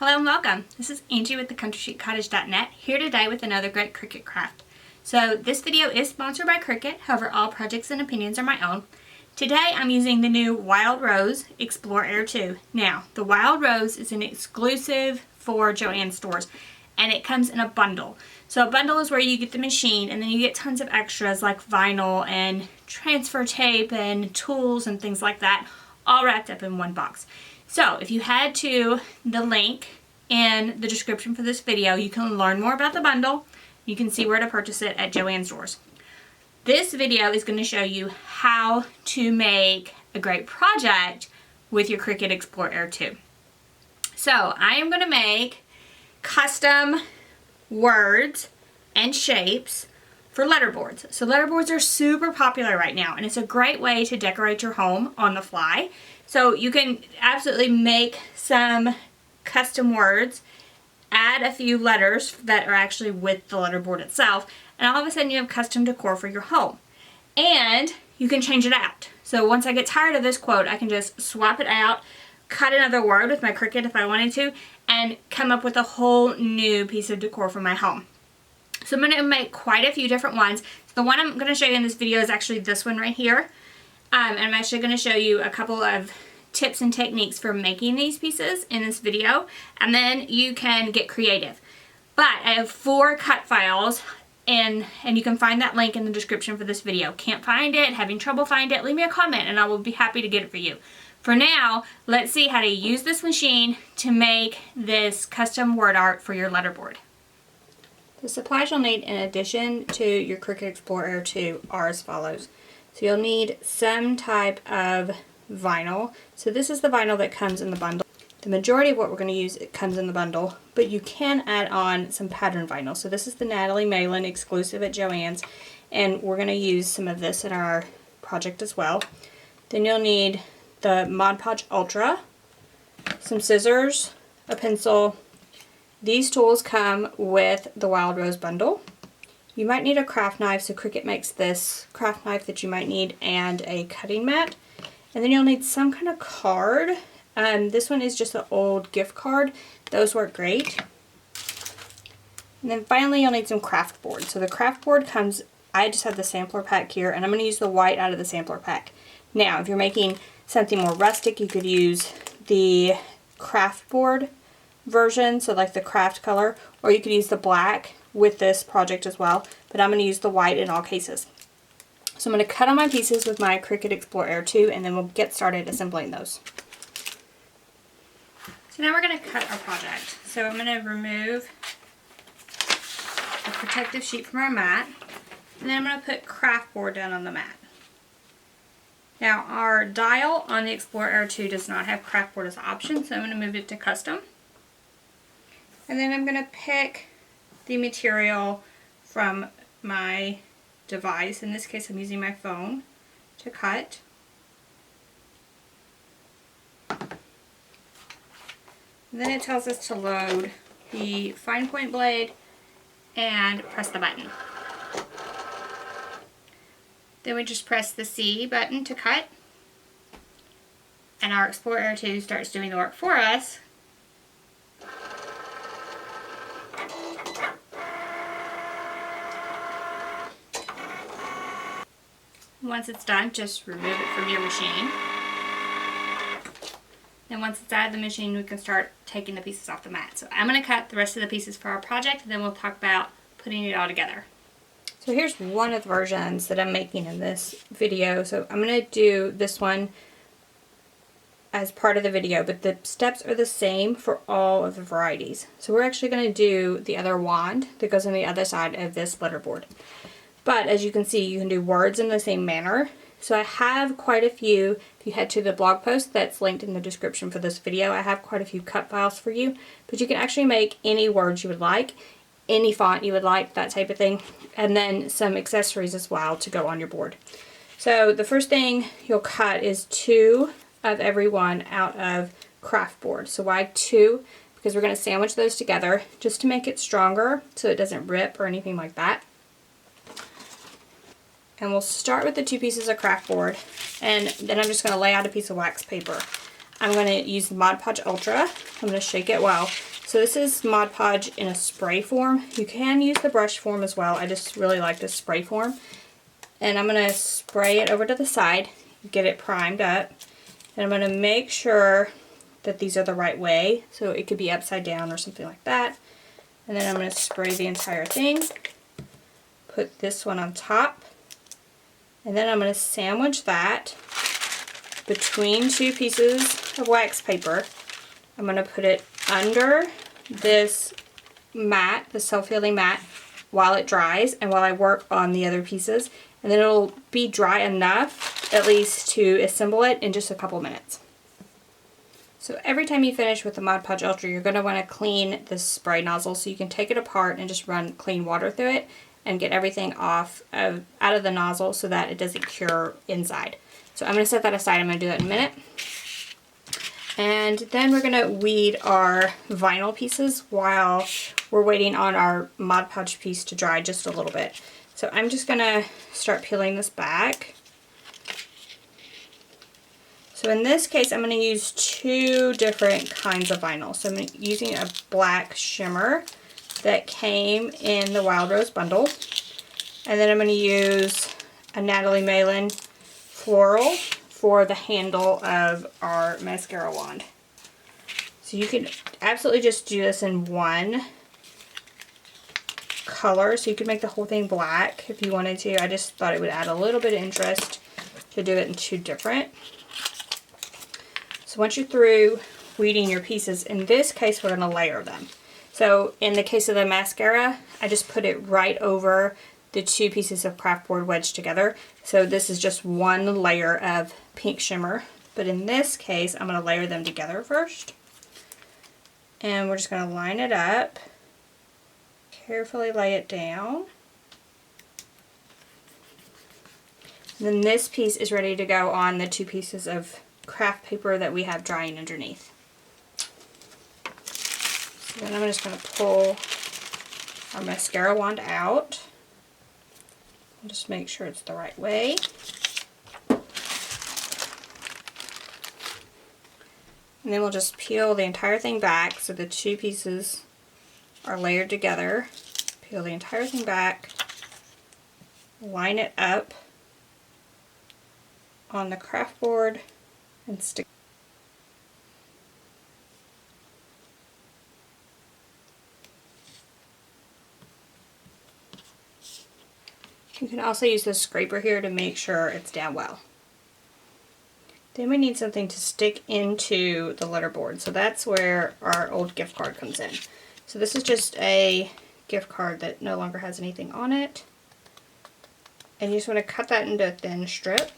Hello and welcome. This is Angie with thecountrysheetcottage.net here today with another great Cricut craft. So this video is sponsored by Cricut, however all projects and opinions are my own. Today I'm using the new Wild Rose Explore Air 2. Now the Wild Rose is an exclusive for Joann stores and it comes in a bundle. So a bundle is where you get the machine and then you get tons of extras like vinyl and transfer tape and tools and things like that all wrapped up in one box. So if you head to the link in the description for this video, you can learn more about the bundle. You can see where to purchase it at Joann stores. This video is going to show you how to make a great project with your Cricut Explore Air 2. So I am going to make custom words and shapes for letterboards. So letterboards are super popular right now and it's a great way to decorate your home on the fly. So you can absolutely make some custom words, add a few letters that are actually with the letterboard itself, and all of a sudden you have custom decor for your home. And you can change it out. So once I get tired of this quote, I can just swap it out, cut another word with my Cricut if I wanted to, and come up with a whole new piece of decor for my home. So I'm going to make quite a few different ones. The one I'm going to show you in this video is actually this one right here. And I'm actually going to show you a couple of tips and techniques for making these pieces in this video, and then you can get creative. But I have 4 cut files, and you can find that link in the description for this video. Can't find it, having trouble finding it, leave me a comment and I will be happy to get it for you. For now, let's see how to use this machine to make this custom word art for your letterboard. The supplies you'll need in addition to your Cricut Explore Air 2 are as follows. So you'll need some type of vinyl. So this is the vinyl that comes in the bundle. The majority of what we're going to use comes in the bundle, but you can add on some pattern vinyl. So this is the Natalie Malin exclusive at Joann's, and we're going to use some of this in our project as well. Then you'll need the Mod Podge Ultra, some scissors, a pencil. These tools come with the Wild Rose bundle. You might need a craft knife, so Cricut makes this craft knife that you might need, and a cutting mat. And then you'll need some kind of card. This one is just an old gift card. Those work great. And then finally you'll need some craft board. So the craft board comes, I just have the sampler pack here, and I'm going to use the white out of the sampler pack. Now if you're making something more rustic, you could use the craft board version, so like the craft color, or you could use the black with this project as well, but I'm going to use the white in all cases. So I'm going to cut on my pieces with my Cricut Explore Air 2 and then we'll get started assembling those. So now we're going to cut our project. So I'm going to remove the protective sheet from our mat, and then I'm going to put craft board down on the mat. Now our dial on the Explore Air 2 does not have craft board as an option, so I'm going to move it to custom. And then I'm going to pick the material from my device. In this case I'm using my phone to cut. And then it tells us to load the fine point blade and press the button. Then we just press the C button to cut, and our Explore Air 2 starts doing the work for us. Once it's done, just remove it from your machine. And once it's out of the machine, we can start taking the pieces off the mat. So I'm going to cut the rest of the pieces for our project, and then we'll talk about putting it all together. So here's one of the versions that I'm making in this video. So I'm going to do this one as part of the video, but the steps are the same for all of the varieties. So we're actually going to do the other wand that goes on the other side of this letterboard. But as you can see, you can do words in the same manner. So I have quite a few. If you head to the blog post that's linked in the description for this video, I have quite a few cut files for you. But you can actually make any words you would like, any font you would like, that type of thing. And then some accessories as well to go on your board. So the first thing you'll cut is 2 of every one out of craft board. So why 2? Because we're going to sandwich those together just to make it stronger so it doesn't rip or anything like that. And we'll start with the 2 pieces of craft board, and then I'm just going to lay out a piece of wax paper. I'm going to use the Mod Podge Ultra. I'm going to shake it well. So this is Mod Podge in a spray form. You can use the brush form as well. I just really like this spray form. And I'm going to spray it over to the side, get it primed up. And I'm going to make sure that these are the right way. So it could be upside down or something like that. And then I'm going to spray the entire thing. Put this one on top. And then I'm going to sandwich that between two pieces of wax paper. I'm going to put it under this mat, the self-healing mat, while it dries and while I work on the other pieces. And then it'll be dry enough, at least, to assemble it in just a couple minutes. So every time you finish with the Mod Podge Ultra, you're going to want to clean this spray nozzle so you can take it apart and just run clean water through it and get everything out of the nozzle so that it doesn't cure inside. So I'm going to set that aside. I'm going to do that in a minute. And then we're going to weed our vinyl pieces while we're waiting on our Mod Podge piece to dry just a little bit. So I'm just going to start peeling this back. So in this case, I'm going to use two different kinds of vinyl. So I'm using a black shimmer that came in the Wild Rose bundle. And then I'm going to use a Natalie Malin floral for the handle of our mascara wand. So you can absolutely just do this in one color. So you could make the whole thing black if you wanted to. I just thought it would add a little bit of interest to do it in two different. So once you're through weeding your pieces, in this case we're going to layer them. So in the case of the mascara, I just put it right over the two pieces of craft board wedged together. So this is just one layer of pink shimmer. But in this case, I'm going to layer them together first. And we're just going to line it up. Carefully lay it down. And then this piece is ready to go on the two pieces of craft paper that we have drying underneath. So then I'm just going to pull our mascara wand out. Just make sure it's the right way. And then we'll just peel the entire thing back so the two pieces are layered together. Peel the entire thing back, line it up on the craft board, and stick. You can also use the scraper here to make sure it's down well. Then we need something to stick into the letterboard. So that's where our old gift card comes in. So this is just a gift card that no longer has anything on it. And you just want to cut that into a thin strip.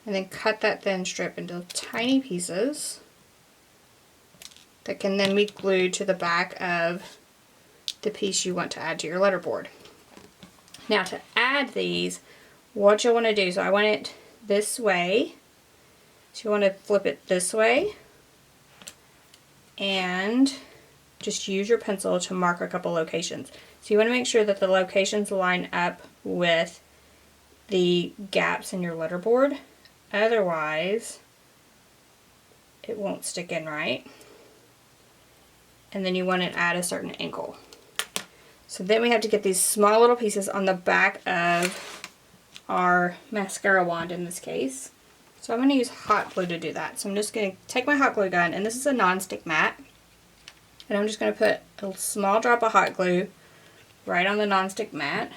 And then cut that thin strip into tiny pieces that can then be glued to the back of the piece you want to add to your letterboard. Now to add these, what you'll want to do, so I want it this way, so you want to flip it this way, and just use your pencil to mark a couple locations. So you want to make sure that the locations line up with the gaps in your letterboard, otherwise it won't stick in right. And then you want it at a certain angle. So then we have to get these small little pieces on the back of our mascara wand in this case. So I'm going to use hot glue to do that. So I'm just going to take my hot glue gun, and this is a non-stick mat. And I'm just going to put a small drop of hot glue right on the non-stick mat.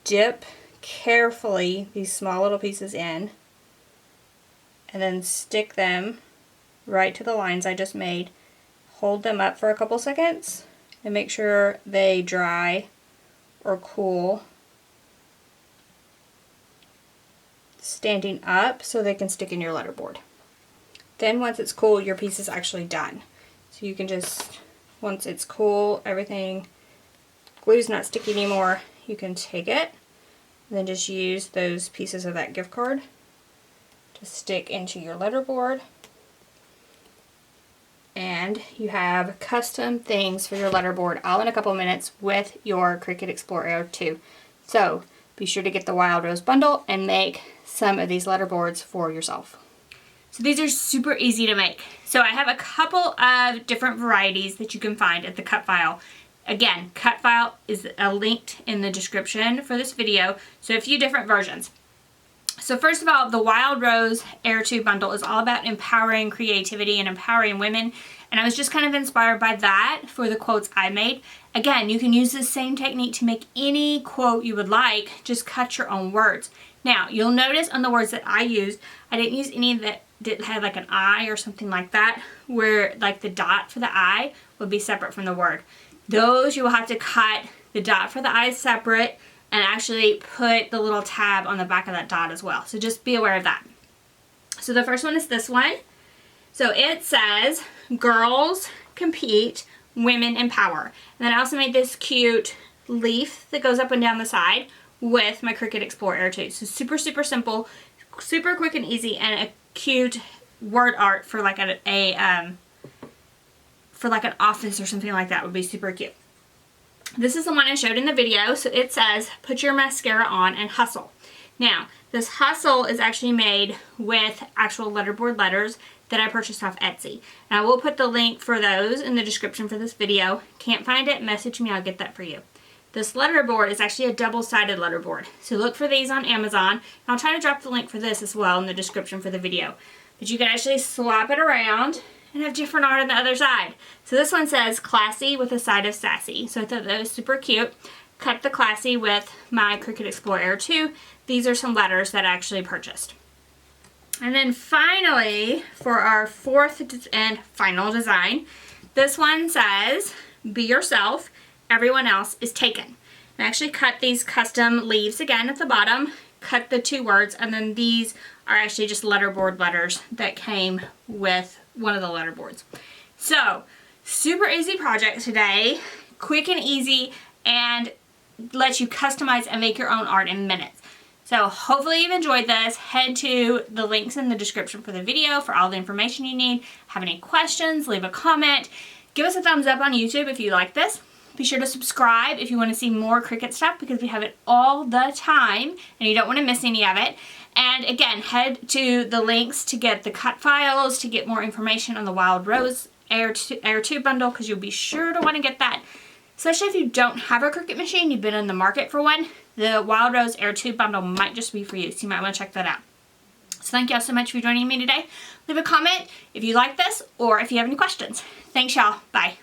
Dip carefully these small little pieces in. And then stick them right to the lines I just made. Hold them up for a couple seconds. And make sure they dry or cool standing up so they can stick in your letterboard. Then once it's cool, your piece is actually done. So you can just, once it's cool, everything, glue's not sticky anymore, you can take it and then just use those pieces of that gift card to stick into your letterboard. And you have custom things for your letterboard all in a couple minutes with your Cricut Explore Air 2. So be sure to get the Wild Rose bundle and make some of these letterboards for yourself. So these are super easy to make. So I have a couple of different varieties that you can find at the cut file. Again, cut file is linked in the description for this video, so a few different versions. So first of all, the Wild Rose Air Tube Bundle is all about empowering creativity and empowering women, and I was just kind of inspired by that for the quotes I made. Again, you can use this same technique to make any quote you would like, just cut your own words. Now, you'll notice on the words that I used, I didn't use any that had like an I or something like that, where like the dot for the I would be separate from the word. Those you will have to cut the dot for the I separate and actually put the little tab on the back of that dot as well. So just be aware of that. So the first one is this one. So it says, girls compete, women empower. And then I also made this cute leaf that goes up and down the side with my Cricut Explore Air Tube. So super, super simple, super quick and easy, and a cute word art for like for like an office or something like that would be super cute. This is the one I showed in the video. So it says, put your mascara on and hustle. Now, this hustle is actually made with actual letterboard letters that I purchased off Etsy. And I will put the link for those in the description for this video. Can't find it? Message me, I'll get that for you. This letterboard is actually a double-sided letterboard. So look for these on Amazon. And I'll try to drop the link for this as well in the description for the video. But you can actually swap it around and have different art on the other side. So this one says classy with a side of sassy. So I thought that was super cute. Cut the classy with my Cricut Explore Air 2. These are some letters that I actually purchased. And then finally, for our fourth and final design, this one says, be yourself, everyone else is taken. I actually cut these custom leaves again at the bottom, cut the two words, and then these are actually just letterboard letters that came with one of the letterboards. So, super easy project today, quick and easy, and lets you customize and make your own art in minutes. So hopefully you've enjoyed this. Head to the links in the description for the video for all the information you need. Have any questions, leave a comment. Give us a thumbs up on YouTube if you like this. Be sure to subscribe if you want to see more Cricut stuff, because we have it all the time and you don't want to miss any of it. And again, head to the links to get the cut files, to get more information on the Wild Rose Air Tube Bundle, because you'll be sure to want to get that. Especially if you don't have a Cricut machine, you've been in the market for one, the Wild Rose Air Tube Bundle might just be for you, so you might want to check that out. So thank y'all so much for joining me today. Leave a comment if you like this or if you have any questions. Thanks y'all. Bye.